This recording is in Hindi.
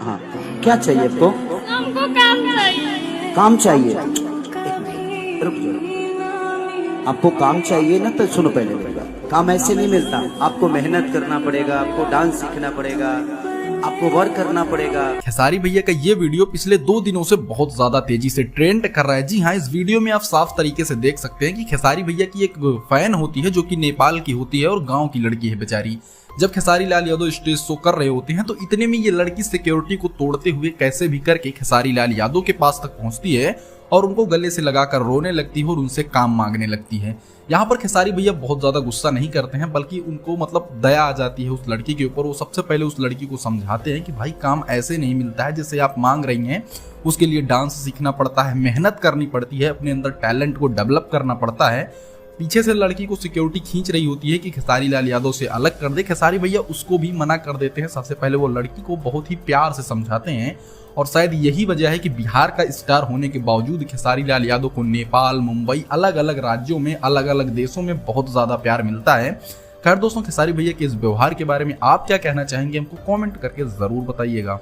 हाँ, क्या चाहिए आपको? हमको काम चाहिए। काम चाहिए? रुक जाओ। आपको काम चाहिए ना, तो सुनो पहले मेरा। काम ऐसे नहीं मिलता, आपको मेहनत करना पड़ेगा, आपको डांस सीखना पड़ेगा, आपको वर्क करना पड़ेगा। खेसारी भैया का ये वीडियो पिछले 2 दिनों से बहुत ज्यादा तेजी से ट्रेंड कर रहा है। जी हाँ, इस वीडियो में आप साफ तरीके से देख सकते हैं कि खेसारी भैया की एक फैन होती है जो कि नेपाल की होती है और गांव की लड़की है बेचारी। जब खेसारी लाल यादव स्टेज शो कर रहे होते हैं तो इतने में ये लड़की सिक्योरिटी को तोड़ते हुए कैसे भी करके खेसारी लाल यादव के पास तक पहुंचती है और उनको गले से लगाकर रोने लगती है और उनसे काम मांगने लगती है। यहाँ पर खेसारी भैया बहुत ज्यादा गुस्सा नहीं करते हैं, बल्कि उनको मतलब दया आ जाती है उस लड़की के ऊपर। वो सबसे पहले उस लड़की को समझाते हैं कि भाई काम ऐसे नहीं मिलता है जैसे आप मांग रही हैं। उसके लिए डांस सीखना पड़ता है, मेहनत करनी पड़ती है, अपने अंदर टैलेंट को डेवलप करना पड़ता है। पीछे से लड़की को सिक्योरिटी खींच रही होती है कि खेसारी लाल यादव से अलग कर दे। खेसारी भैया उसको भी मना कर देते हैं। सबसे पहले वो लड़की को बहुत ही प्यार से समझाते हैं और शायद यही वजह है कि बिहार का स्टार होने के बावजूद खेसारी लाल यादव को नेपाल, मुंबई, अलग अलग राज्यों में, अलग अलग देशों में बहुत ज्यादा प्यार मिलता है। खैर दोस्तों, खेसारी भैया के इस व्यवहार के बारे में आप क्या कहना चाहेंगे, हमको कमेंट करके जरूर बताइएगा।